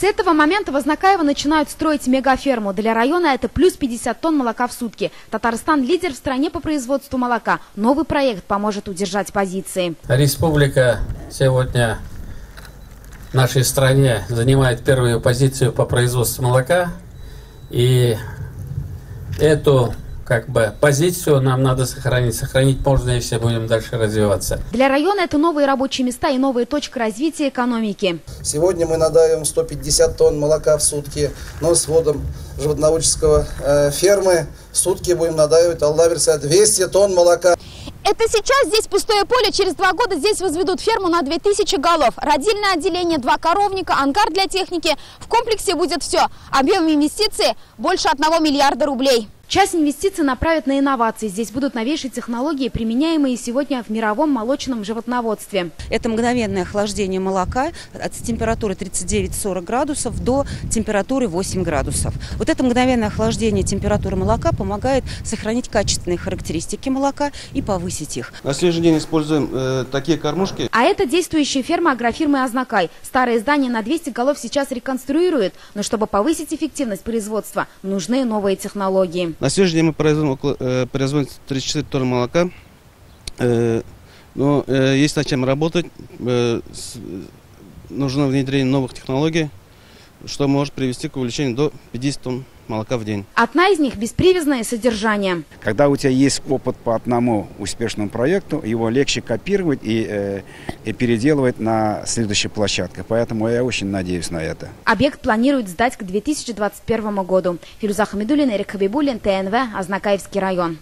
этого момента в Азнакаево начинают строить мегаферму. Для района это плюс 50 тонн молока в сутки. Татарстан лидер в стране по производству молока. Новый проект поможет удержать позиции. Республика сегодня в нашей стране занимает первую позицию по производству молока. И эту позицию нам надо сохранить. Сохранить можно, если будем дальше развиваться. Для района это новые рабочие места и новая точка развития экономики. Сегодня мы надаем 150 тонн молока в сутки, но с вводом животноводческого фермы в сутки будем надаивать, Аллах верса, 200 тонн молока. Это сейчас здесь пустое поле, через 2 года здесь возведут ферму на 2000 голов. Родильное отделение, 2 коровника, ангар для техники. В комплексе будет все. Объем инвестиций больше 1 миллиарда рублей. Часть инвестиций направят на инновации. Здесь будут новейшие технологии, применяемые сегодня в мировом молочном животноводстве. Это мгновенное охлаждение молока от температуры 39-40 градусов до температуры 8 градусов. Вот это мгновенное охлаждение температуры молока помогает сохранить качественные характеристики молока и повысить их. На следующий день используем такие кормушки. А это действующая ферма агрофирмы «Азнакай». Старое здание на 200 голов сейчас реконструируют. Но чтобы повысить эффективность производства, нужны новые технологии. На сегодняшний день мы производим 34 тонны молока, но есть над чем работать, нужно внедрение новых технологий, что может привести к увеличению до 50 тонн молока в день. Одна из них – беспривязное содержание. Когда у тебя есть опыт по одному успешному проекту, его легче копировать и переделывать на следующей площадке. Поэтому я очень надеюсь на это. Объект планируют сдать к 2021 году. Фируза Хамидуллина, Эрик Хабибуллин, ТНВ, Азнакаевский район.